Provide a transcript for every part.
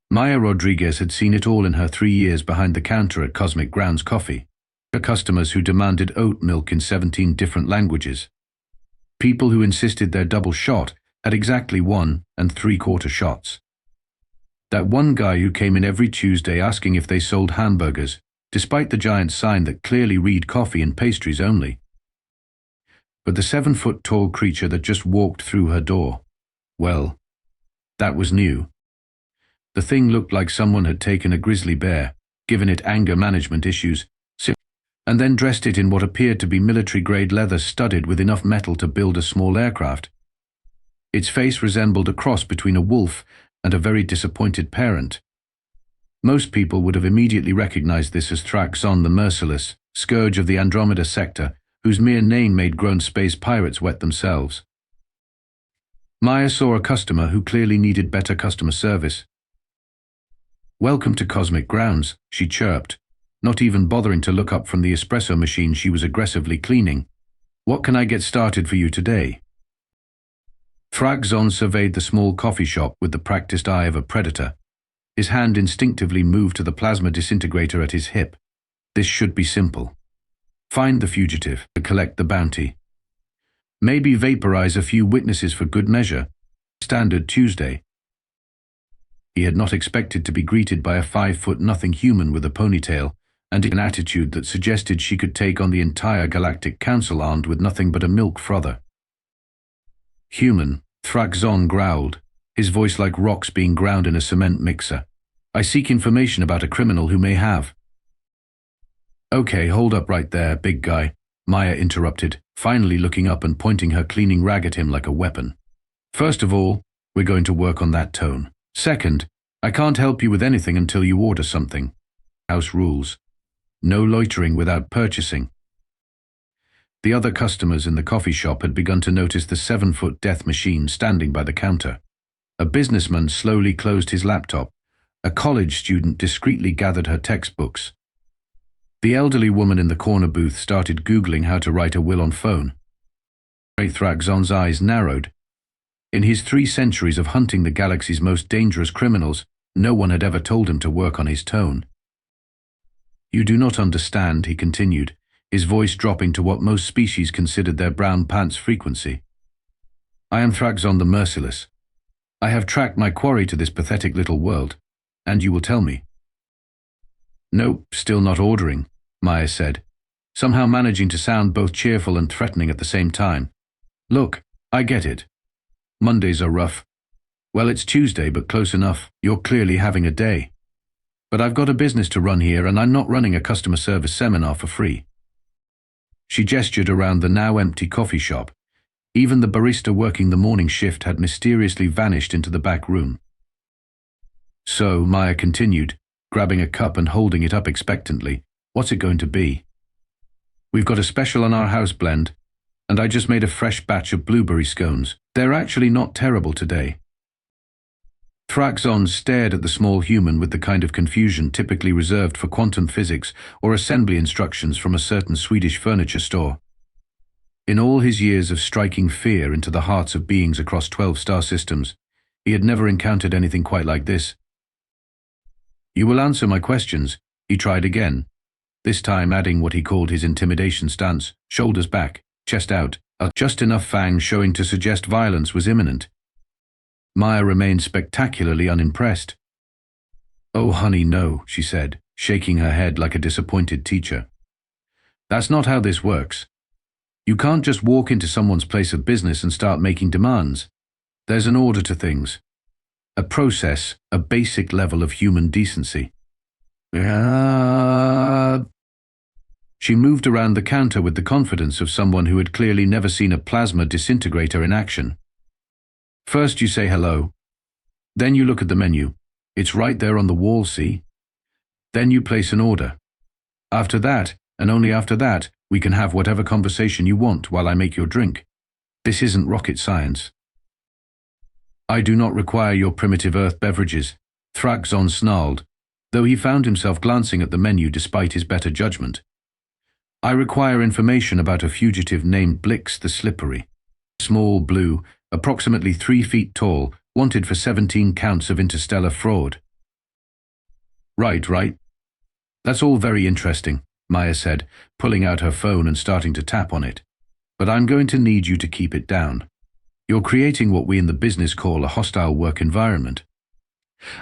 Maya Rodriguez had seen it all in her 3 years behind the counter at Cosmic Grounds Coffee. Customers who demanded oat milk in 17 different languages. People who insisted their double shot had exactly 1 3/4 shots. That one guy who came in every Tuesday asking if they sold hamburgers, despite the giant sign that clearly read coffee and pastries only. But the 7-foot-tall creature that just walked through her door, well, that was new. The thing looked like someone had taken a grizzly bear, given it anger management issues, and then dressed it in what appeared to be military-grade leather studded with enough metal to build a small aircraft. Its face resembled a cross between a wolf and a very disappointed parent. Most people would have immediately recognized this as Thraxon the Merciless, scourge of the Andromeda sector, whose mere name made grown space pirates wet themselves. Maya saw a customer who clearly needed better customer service. "Welcome to Cosmic Grounds," she chirped, not even bothering to look up from the espresso machine she was aggressively cleaning. "What can I get started for you today?" Thraxon surveyed the small coffee shop with the practiced eye of a predator. His hand instinctively moved to the plasma disintegrator at his hip. This should be simple. Find the fugitive, collect the bounty. Maybe vaporize a few witnesses for good measure. Standard Tuesday. He had not expected to be greeted by a 5-foot-nothing human with a ponytail, and an attitude that suggested she could take on the entire Galactic Council armed with nothing but a milk frother. "Human," Thraxon growled, his voice like rocks being ground in a cement mixer. "I seek information about a criminal who may have—" "Okay, hold up right there, big guy," Maya interrupted, finally looking up and pointing her cleaning rag at him like a weapon. "First of all, we're going to work on that tone. Second, I can't help you with anything until you order something. House rules. No loitering without purchasing." The other customers in the coffee shop had begun to notice the 7-foot death machine standing by the counter. A businessman slowly closed his laptop. A college student discreetly gathered her textbooks. The elderly woman in the corner booth started Googling how to write a will on phone. Thraxon's eyes narrowed. In his 3 centuries of hunting the galaxy's most dangerous criminals, no one had ever told him to work on his tone. "You do not understand," he continued, his voice dropping to what most species considered their brown pants frequency. "I am Thraxon the Merciless. I have tracked my quarry to this pathetic little world, and you will tell me." "Nope, still not ordering," Maya said, somehow managing to sound both cheerful and threatening at the same time. "Look, I get it. Mondays are rough. Well, it's Tuesday, but close enough. You're clearly having a day. But I've got a business to run here, and I'm not running a customer service seminar for free." She gestured around the now empty coffee shop. Even the barista working the morning shift had mysteriously vanished into the back room. "So," Maya continued, grabbing a cup and holding it up expectantly, "what's it going to be?" "We've got a special on our house blend, and I just made a fresh batch of blueberry scones. They're actually not terrible today." Thraxon stared at the small human with the kind of confusion typically reserved for quantum physics or assembly instructions from a certain Swedish furniture store. In all his years of striking fear into the hearts of beings across 12 star systems, he had never encountered anything quite like this. "You will answer my questions," he tried again, this time adding what he called his intimidation stance, shoulders back, chest out, just enough fangs showing to suggest violence was imminent. Maya remained spectacularly unimpressed. "Oh, honey, no," she said, shaking her head like a disappointed teacher. "That's not how this works. You can't just walk into someone's place of business and start making demands. There's an order to things. A process, a basic level of human decency." She moved around the counter with the confidence of someone who had clearly never seen a plasma disintegrator in action. "First you say hello. Then you look at the menu. It's right there on the wall, see? Then you place an order. After that, and only after that, we can have whatever conversation you want while I make your drink. This isn't rocket science." "I do not require your primitive earth beverages," Thraxon snarled, though he found himself glancing at the menu despite his better judgment. "I require information about a fugitive named Blix the Slippery. Small, blue, approximately 3 feet tall, wanted for 17 counts of interstellar fraud. Right, right. That's all very interesting, Maya said, pulling out her phone and starting to tap on it. But I'm going to need you to keep it down. You're creating what we in the business call a hostile work environment.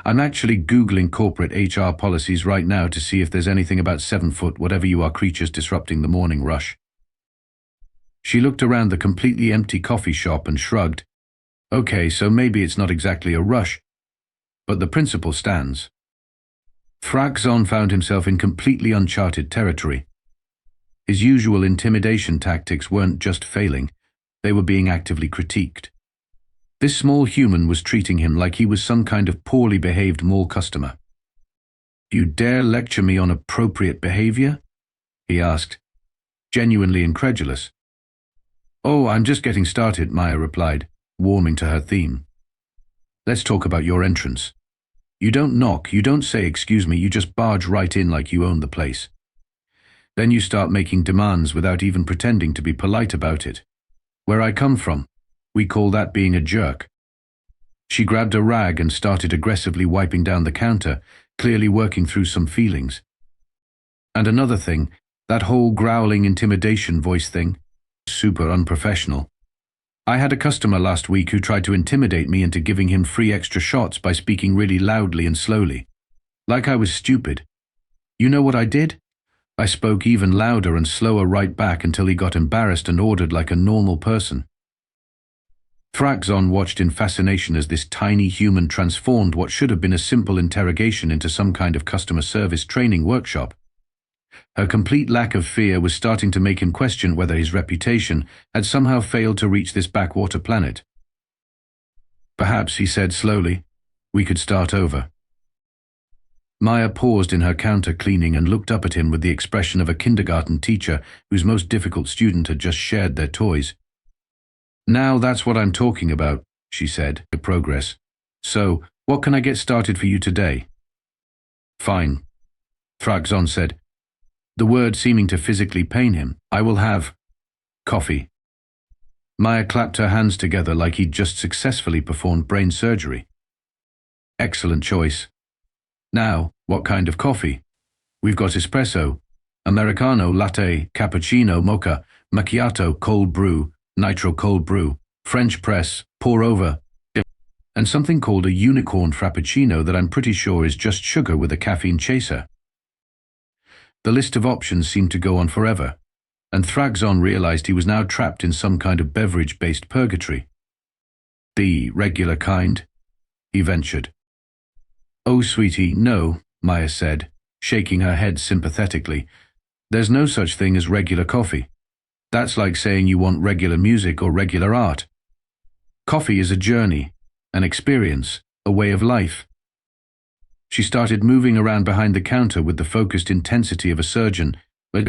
I'm actually Googling corporate HR policies right now to see if there's anything about 7-foot whatever you are creatures disrupting the morning rush. She looked around the completely empty coffee shop and shrugged. Okay, so maybe it's not exactly a rush, but the principle stands. Thrakzon found himself in completely uncharted territory. His usual intimidation tactics weren't just failing, they were being actively critiqued. This small human was treating him like he was some kind of poorly behaved mall customer. "You dare lecture me on appropriate behavior?" he asked, genuinely incredulous. "Oh, I'm just getting started," Maya replied, warming to her theme. "Let's talk about your entrance. You don't knock, you don't say excuse me, you just barge right in like you own the place. Then you start making demands without even pretending to be polite about it. Where I come from, we call that being a jerk." She grabbed a rag and started aggressively wiping down the counter, clearly working through some feelings. "And another thing, that whole growling intimidation voice thing, super unprofessional. I had a customer last week who tried to intimidate me into giving him free extra shots by speaking really loudly and slowly. Like I was stupid. You know what I did? I spoke even louder and slower right back until he got embarrassed and ordered like a normal person." Thrakzon watched in fascination as this tiny human transformed what should have been a simple interrogation into some kind of customer service training workshop. Her complete lack of fear was starting to make him question whether his reputation had somehow failed to reach this backwater planet. "Perhaps," he said slowly, "we could start over." Maya paused in her counter cleaning and looked up at him with the expression of a kindergarten teacher whose most difficult student had just shared their toys. "Now that's what I'm talking about," she said, with progress. "So, what can I get started for you today?" "Fine," Thrakzon said, the word seeming to physically pain him. "I will have coffee." Maya clapped her hands together like he'd just successfully performed brain surgery. "Excellent choice. Now, what kind of coffee? We've got espresso, americano, latte, cappuccino, mocha, macchiato, cold brew, nitro cold brew, French press, pour over, and something called a unicorn frappuccino that I'm pretty sure is just sugar with a caffeine chaser." The list of options seemed to go on forever, and Thrakzon realized he was now trapped in some kind of beverage-based purgatory. "The regular kind?" he ventured. "Oh, sweetie, no," Maya said, shaking her head sympathetically. "There's no such thing as regular coffee. That's like saying you want regular music or regular art. Coffee is a journey, an experience, a way of life." She started moving around behind the counter with the focused intensity of a surgeon,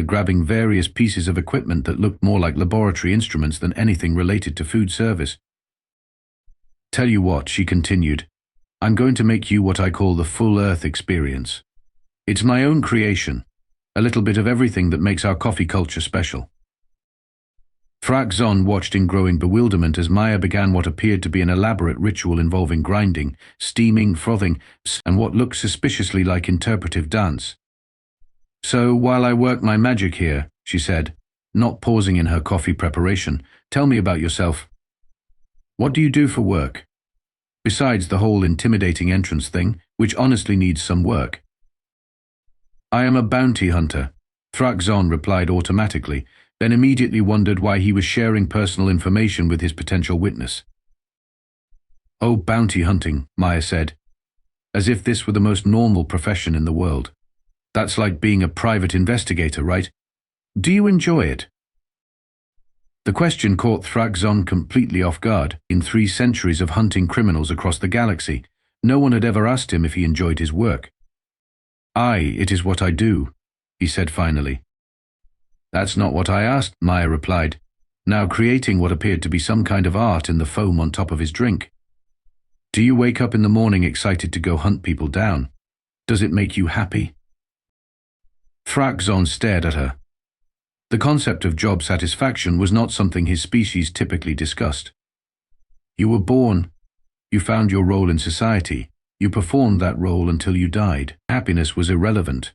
grabbing various pieces of equipment that looked more like laboratory instruments than anything related to food service. "Tell you what," she continued, "I'm going to make you what I call the full earth experience. It's my own creation, a little bit of everything that makes our coffee culture special." Thrakzon watched in growing bewilderment as Maya began what appeared to be an elaborate ritual involving grinding, steaming, frothing, and what looked suspiciously like interpretive dance. "So, while I work my magic here," she said, not pausing in her coffee preparation, "tell me about yourself. What do you do for work? Besides the whole intimidating entrance thing, which honestly needs some work." "I am a bounty hunter," Thrakzon replied automatically, then immediately wondered why he was sharing personal information with his potential witness. "Oh, bounty hunting," Maya said, as if this were the most normal profession in the world. "That's like being a private investigator, right? Do you enjoy it?" The question caught Thrakzon completely off guard. In 3 centuries of hunting criminals across the galaxy, no one had ever asked him if he enjoyed his work. It is what I do," he said finally. "That's not what I asked," Maya replied, now creating what appeared to be some kind of art in the foam on top of his drink. "Do you wake up in the morning excited to go hunt people down? Does it make you happy?" Thrakzon stared at her. The concept of job satisfaction was not something his species typically discussed. "You were born. You found your role in society. You performed that role until you died. Happiness was irrelevant.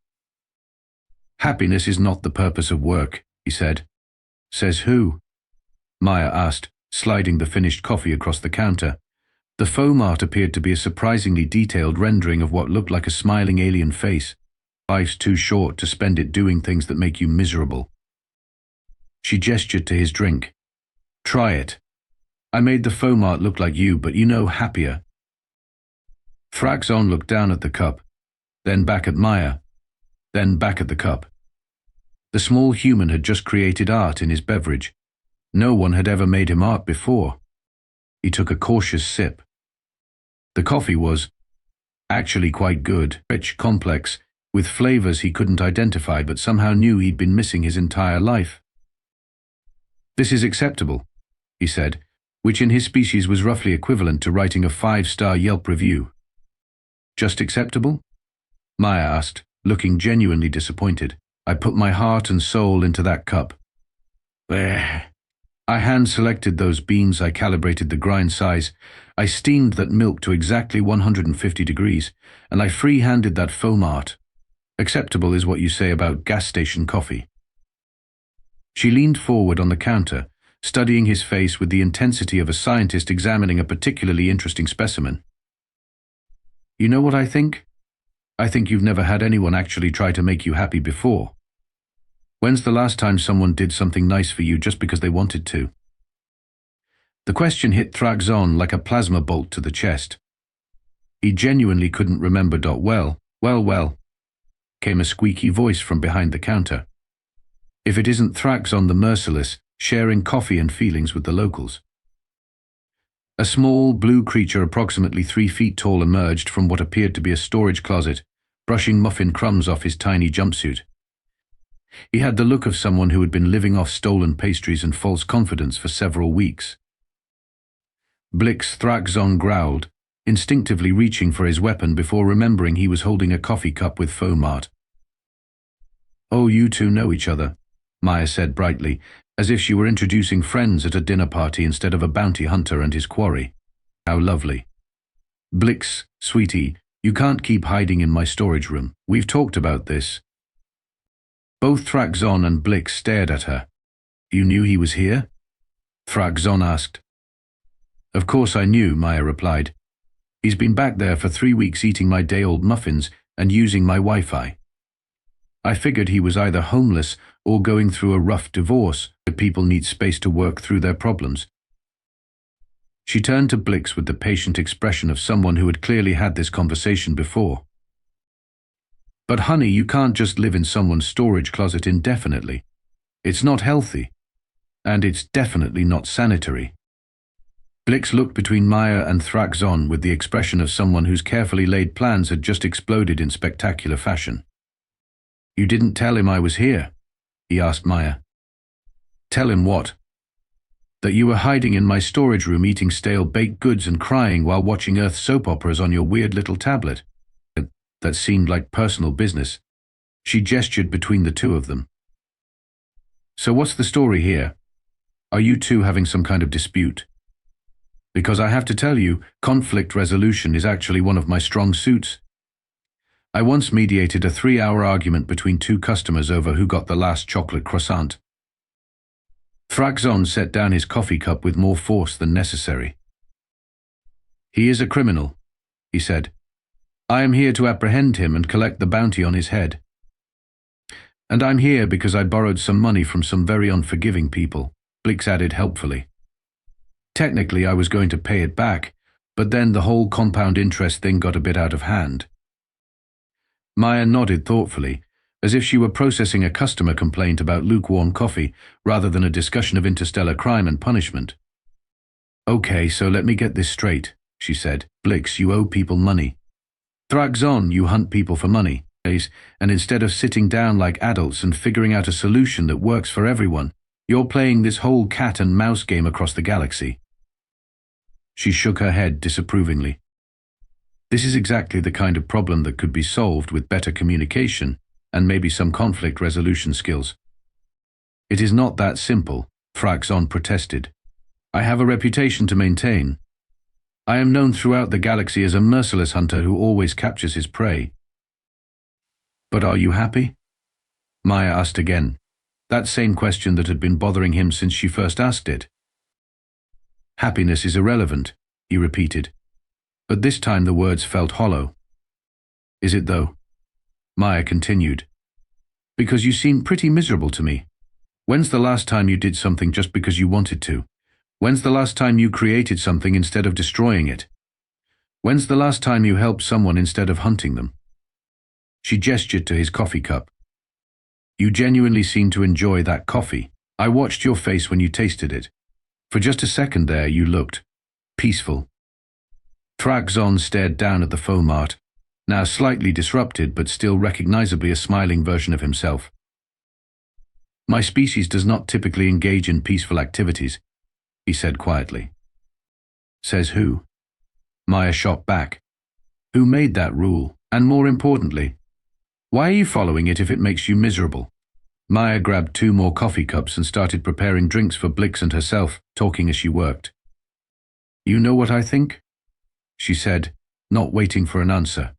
Happiness is not the purpose of work, he said. Says who? Maya asked, sliding the finished coffee across the counter. The foam art appeared to be a surprisingly detailed rendering of what looked like a smiling alien face. Life's too short to spend it doing things that make you miserable. She gestured to his drink. Try it. I made the foam art look like you, but you know, happier. Thraxon looked down at the cup, then back at Maya, then back at the cup. The small human had just created art in his beverage. No one had ever made him art before. He took a cautious sip. The coffee was actually quite good, rich, complex, with flavors he couldn't identify but somehow knew he'd been missing his entire life. This is acceptable, he said, which in his species was roughly equivalent to writing a 5-star Yelp review. Just acceptable? Maya asked, looking genuinely disappointed. I put my heart and soul into that cup. Blech. I hand-selected those beans, I calibrated the grind size, I steamed that milk to exactly 150 degrees, and I free-handed that foam art. Acceptable is what you say about gas station coffee. She leaned forward on the counter, studying his face with the intensity of a scientist examining a particularly interesting specimen. You know what I think? I think you've never had anyone actually try to make you happy before. When's the last time someone did something nice for you just because they wanted to? The question hit Thraxon like a plasma bolt to the chest. He genuinely couldn't remember. Well, came a squeaky voice from behind the counter. If it isn't Thraxon the Merciless, sharing coffee and feelings with the locals. A small, blue creature approximately 3 feet tall emerged from what appeared to be a storage closet, brushing muffin crumbs off his tiny jumpsuit. He had the look of someone who had been living off stolen pastries and false confidence for several weeks. Blix Thraxon growled, instinctively reaching for his weapon before remembering he was holding a coffee cup with foam art. Oh, you two know each other, Maya said brightly, as if she were introducing friends at a dinner party instead of a bounty hunter and his quarry. How lovely. Blix, sweetie, you can't keep hiding in my storage room. We've talked about this. Both Thraxon and Blix stared at her. You knew he was here? Thraxon asked. Of course I knew, Maya replied. He's been back there for 3 weeks eating my day-old muffins and using my Wi-Fi. I figured he was either homeless or going through a rough divorce, but people need space to work through their problems. She turned to Blix with the patient expression of someone who had clearly had this conversation before. But honey, you can't just live in someone's storage closet indefinitely. It's not healthy. And it's definitely not sanitary. Blix looked between Maya and Thraxon with the expression of someone whose carefully laid plans had just exploded in spectacular fashion. You didn't tell him I was here, he asked Maya. Tell him what? That you were hiding in my storage room eating stale baked goods and crying while watching Earth soap operas on your weird little tablet. That seemed like personal business. She gestured between the two of them. So what's the story here? Are you two having some kind of dispute? Because I have to tell you, conflict resolution is actually one of my strong suits. I once mediated a 3-hour argument between 2 customers over who got the last chocolate croissant. Thraxon set down his coffee cup with more force than necessary. He is a criminal, he said. I am here to apprehend him and collect the bounty on his head. And I'm here because I borrowed some money from some very unforgiving people, Blix added helpfully. Technically, I was going to pay it back, but then the whole compound interest thing got a bit out of hand. Maya nodded thoughtfully, as if she were processing a customer complaint about lukewarm coffee rather than a discussion of interstellar crime and punishment. Okay, so let me get this straight, she said. Blix, you owe people money. Thraxon, you hunt people for money, and instead of sitting down like adults and figuring out a solution that works for everyone, you're playing this whole cat and mouse game across the galaxy. She shook her head disapprovingly. This is exactly the kind of problem that could be solved with better communication and maybe some conflict resolution skills. It is not that simple, Thraxon protested. I have a reputation to maintain. I am known throughout the galaxy as a merciless hunter who always captures his prey. But are you happy? Maya asked again, that same question that had been bothering him since she first asked it. Happiness is irrelevant, he repeated, but this time the words felt hollow. Is it though? Maya continued. Because you seem pretty miserable to me. When's the last time you did something just because you wanted to? When's the last time you created something instead of destroying it? When's the last time you helped someone instead of hunting them? She gestured to his coffee cup. You genuinely seemed to enjoy that coffee. I watched your face when you tasted it. For just a second there you looked peaceful. Thrak-Zon stared down at the foam art, now slightly disrupted but still recognizably a smiling version of himself. My species does not typically engage in peaceful activities, he said quietly. Says who? Maya shot back. Who made that rule? And more importantly, why are you following it if it makes you miserable? Maya grabbed 2 more coffee cups and started preparing drinks for Blix and herself, talking as she worked. You know what I think? She said, not waiting for an answer.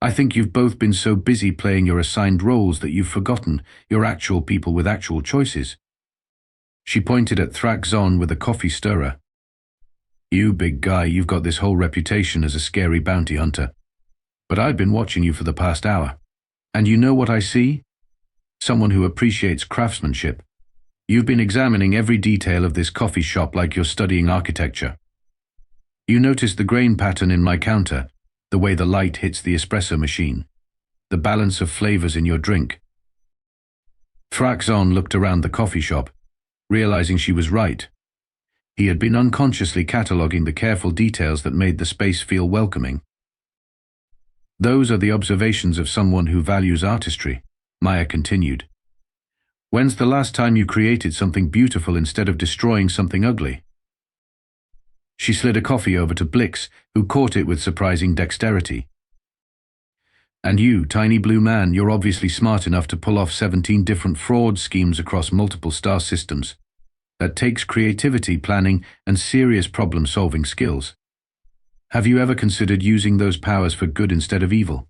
I think you've both been so busy playing your assigned roles that you've forgotten you're actual people with actual choices. She pointed at Thrak-Zon with a coffee stirrer. You big guy, you've got this whole reputation as a scary bounty hunter. But I've been watching you for the past hour. And you know what I see? Someone who appreciates craftsmanship. You've been examining every detail of this coffee shop like you're studying architecture. You noticed the grain pattern in my counter, the way the light hits the espresso machine, the balance of flavors in your drink. Thrak-Zon looked around the coffee shop, realizing she was right. He had been unconsciously cataloging the careful details that made the space feel welcoming. Those are the observations of someone who values artistry, Maya continued. When's the last time you created something beautiful instead of destroying something ugly? She slid a coffee over to Blix, who caught it with surprising dexterity. And you, tiny blue man, you're obviously smart enough to pull off 17 different fraud schemes across multiple star systems. That takes creativity, planning, and serious problem-solving skills. Have you ever considered using those powers for good instead of evil?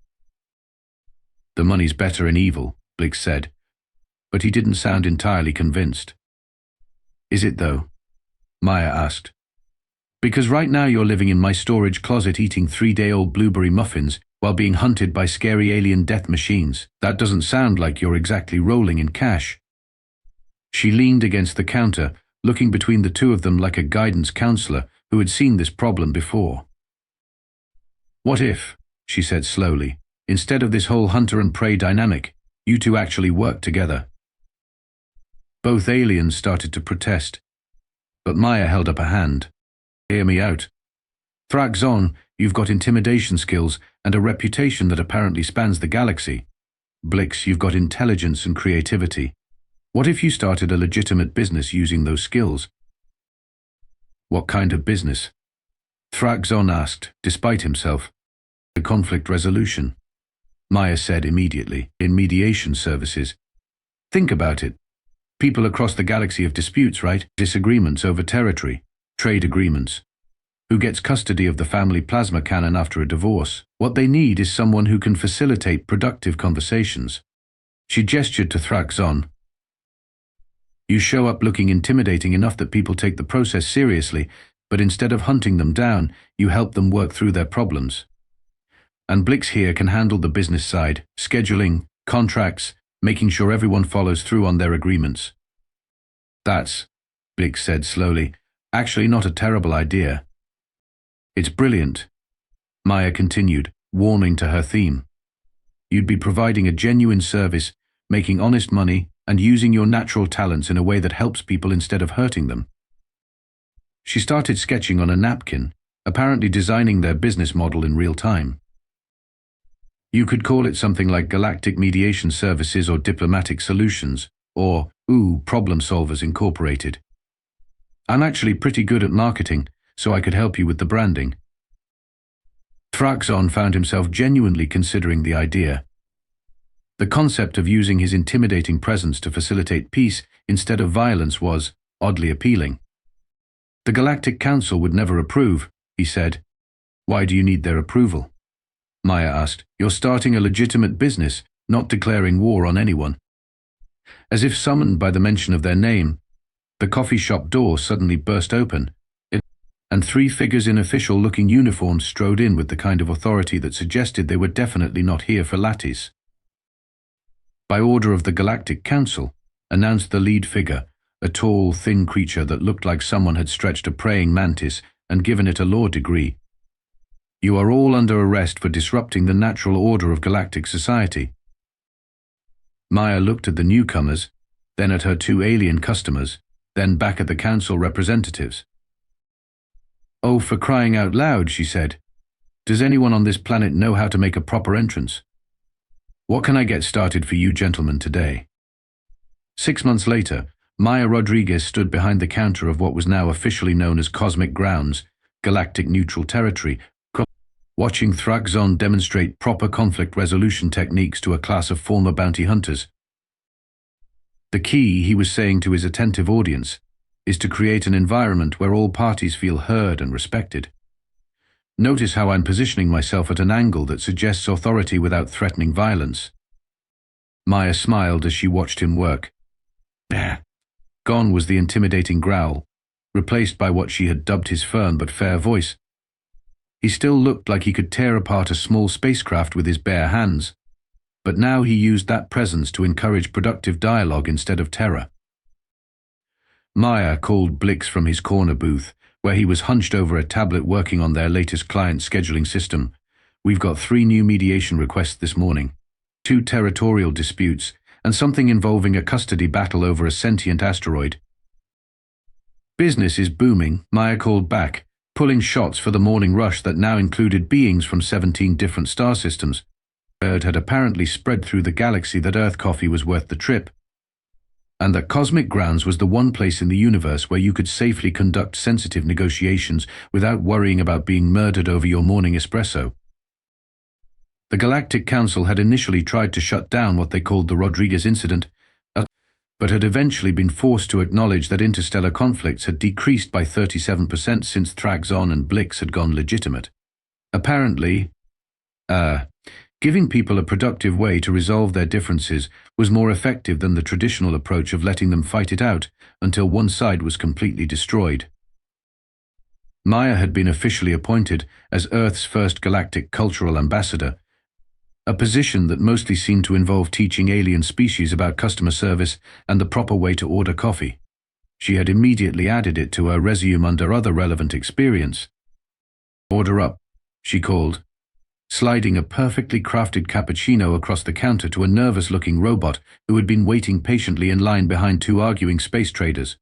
The money's better in evil, Blix said, but he didn't sound entirely convinced. Is it though? Maya asked. Because right now you're living in my storage closet eating 3-day-old blueberry muffins while being hunted by scary alien death machines. That doesn't sound like you're exactly rolling in cash. She leaned against the counter, looking between the two of them like a guidance counselor who had seen this problem before. What if, she said slowly, instead of this whole hunter and prey dynamic, you two actually worked together? Both aliens started to protest, but Maya held up a hand. Hear me out. Thrak-Zon, you've got intimidation skills and a reputation that apparently spans the galaxy. Blix, you've got intelligence and creativity. What if you started a legitimate business using those skills? What kind of business? Thrak-Zon asked, despite himself. The conflict resolution. Maya said immediately, in mediation services. Think about it. People across the galaxy have disputes, right? Disagreements over territory. Trade agreements. Who gets custody of the family plasma cannon after a divorce? What they need is someone who can facilitate productive conversations. She gestured to Thrak-Zon. You show up looking intimidating enough that people take the process seriously, but instead of hunting them down, you help them work through their problems. And Blix here can handle the business side, scheduling, contracts, making sure everyone follows through on their agreements. That's, Blix said slowly, actually not a terrible idea. It's brilliant, Maya continued, warming to her theme. You'd be providing a genuine service, making honest money, and using your natural talents in a way that helps people instead of hurting them. She started sketching on a napkin, apparently designing their business model in real time. You could call it something like Galactic Mediation Services or Diplomatic Solutions, or, Problem Solvers Incorporated. I'm actually pretty good at marketing, so I could help you with the branding. Thrak-Zon found himself genuinely considering the idea. The concept of using his intimidating presence to facilitate peace instead of violence was, oddly appealing. The Galactic Council would never approve, he said. Why do you need their approval? Maya asked. You're starting a legitimate business, not declaring war on anyone. As if summoned by the mention of their name, the coffee shop door suddenly burst open, and three figures in official-looking uniforms strode in with the kind of authority that suggested they were definitely not here for lattes. By order of the Galactic Council, announced the lead figure, a tall, thin creature that looked like someone had stretched a praying mantis and given it a law degree. You are all under arrest for disrupting the natural order of galactic society. Maya looked at the newcomers, then at her two alien customers, then back at the council representatives. Oh, for crying out loud, she said. Does anyone on this planet know how to make a proper entrance? What can I get started for you gentlemen today? 6 months later, Maya Rodriguez stood behind the counter of what was now officially known as Cosmic Grounds, Galactic Neutral Territory, watching Thraxon demonstrate proper conflict resolution techniques to a class of former bounty hunters. The key, he was saying to his attentive audience, is to create an environment where all parties feel heard and respected. Notice how I'm positioning myself at an angle that suggests authority without threatening violence. Maya smiled as she watched him work. Gone was the intimidating growl, replaced by what she had dubbed his firm but fair voice. He still looked like he could tear apart a small spacecraft with his bare hands, but now he used that presence to encourage productive dialogue instead of terror. Maya called Blix from his corner booth, where he was hunched over a tablet working on their latest client scheduling system. We've got 3 new mediation requests this morning, 2 territorial disputes, and something involving a custody battle over a sentient asteroid. Business is booming, Maya called back, pulling shots for the morning rush that now included beings from 17 different star systems. Word had apparently spread through the galaxy that Earth coffee was worth the trip, and that Cosmic Grounds was the one place in the universe where you could safely conduct sensitive negotiations without worrying about being murdered over your morning espresso. The Galactic Council had initially tried to shut down what they called the Rodriguez incident, but had eventually been forced to acknowledge that interstellar conflicts had decreased by 37% since Thraxon and Blix had gone legitimate. Apparently, giving people a productive way to resolve their differences was more effective than the traditional approach of letting them fight it out until one side was completely destroyed. Maya had been officially appointed as Earth's first galactic cultural ambassador, a position that mostly seemed to involve teaching alien species about customer service and the proper way to order coffee. She had immediately added it to her resume under other relevant experience. Order up, she called, sliding a perfectly crafted cappuccino across the counter to a nervous-looking robot who had been waiting patiently in line behind 2 arguing space traders.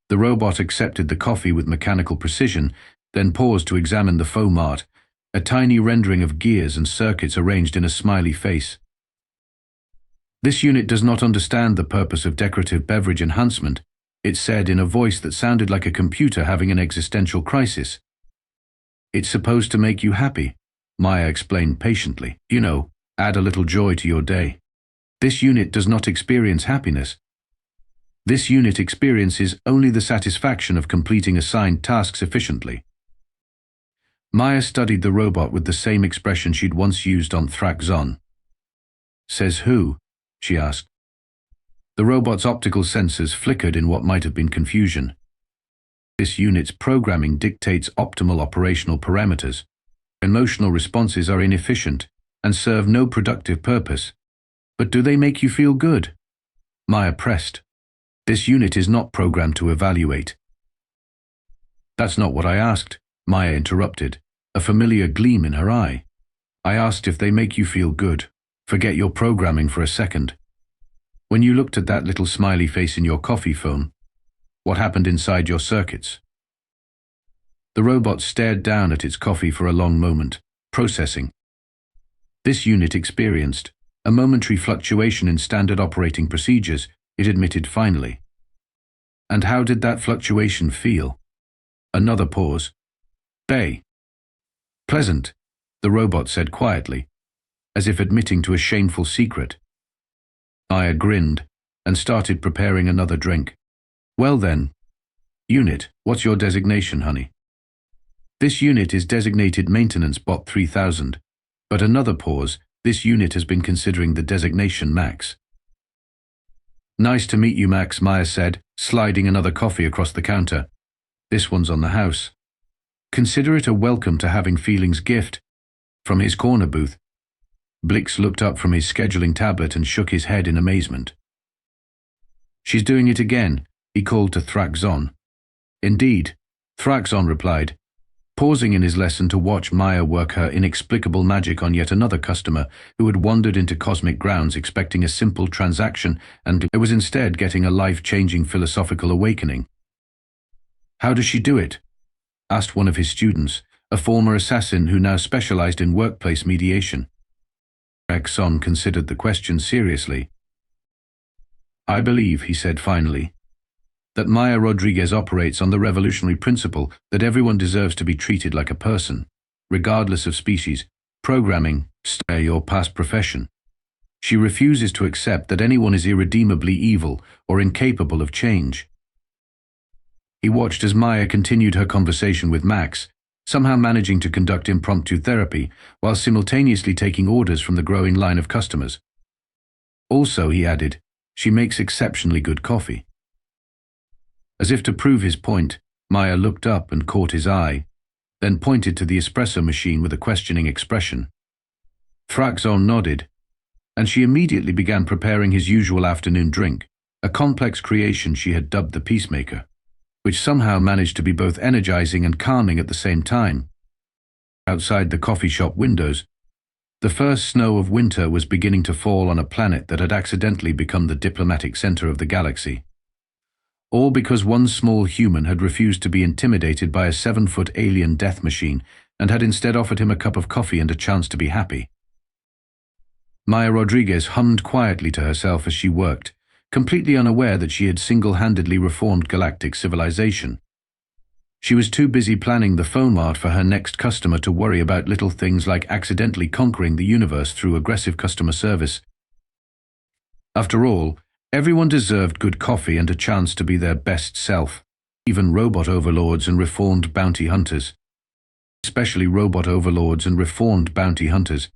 The robot accepted the coffee with mechanical precision, then paused to examine the foam art, a tiny rendering of gears and circuits arranged in a smiley face. This unit does not understand the purpose of decorative beverage enhancement, it said in a voice that sounded like a computer having an existential crisis. It's supposed to make you happy, Maya explained patiently. You know, add a little joy to your day. This unit does not experience happiness. This unit experiences only the satisfaction of completing assigned tasks efficiently. Maya studied the robot with the same expression she'd once used on Thraxon. Says who? She asked. The robot's optical sensors flickered in what might have been confusion. This unit's programming dictates optimal operational parameters. Emotional responses are inefficient and serve no productive purpose. But do they make you feel good? Maya pressed. This unit is not programmed to evaluate. That's not what I asked, Maya interrupted, a familiar gleam in her eye. I asked if they make you feel good. Forget your programming for a second. When you looked at that little smiley face in your coffee phone, what happened inside your circuits? The robot stared down at its coffee for a long moment, processing. This unit experienced a momentary fluctuation in standard operating procedures, it admitted finally. And how did that fluctuation feel? Another pause. Pleasant, the robot said quietly, as if admitting to a shameful secret. Maya grinned and started preparing another drink. Well then, unit, what's your designation, honey? This unit is designated Maintenance Bot 3000, but another pause, this unit has been considering the designation Max. Nice to meet you, Max, Maya said, sliding another coffee across the counter. This one's on the house. Consider it a welcome to having feelings gift. From his corner booth, Blix looked up from his scheduling tablet and shook his head in amazement. She's doing it again, he called to Thraxon. Indeed, Thraxon replied, pausing in his lesson to watch Maya work her inexplicable magic on yet another customer who had wandered into cosmic grounds expecting a simple transaction and was instead getting a life-changing philosophical awakening. How does she do it? Asked one of his students, a former assassin who now specialized in workplace mediation. Thraxon considered the question seriously. I believe, he said finally, that Maya Rodriguez operates on the revolutionary principle that everyone deserves to be treated like a person, regardless of species, programming, stay or past profession. She refuses to accept that anyone is irredeemably evil or incapable of change. He watched as Maya continued her conversation with Max, somehow managing to conduct impromptu therapy while simultaneously taking orders from the growing line of customers. Also, he added, she makes exceptionally good coffee. As if to prove his point, Maya looked up and caught his eye, then pointed to the espresso machine with a questioning expression. Thraxon nodded, and she immediately began preparing his usual afternoon drink, a complex creation she had dubbed the Peacemaker, which somehow managed to be both energizing and calming at the same time. Outside the coffee shop windows, the first snow of winter was beginning to fall on a planet that had accidentally become the diplomatic center of the galaxy. All because one small human had refused to be intimidated by a 7-foot alien death machine and had instead offered him a cup of coffee and a chance to be happy. Maya Rodriguez hummed quietly to herself as she worked, completely unaware that she had single-handedly reformed galactic civilization. She was too busy planning the phone art for her next customer to worry about little things like accidentally conquering the universe through aggressive customer service. After all, everyone deserved good coffee and a chance to be their best self, even robot overlords and reformed bounty hunters. Especially robot overlords and reformed bounty hunters.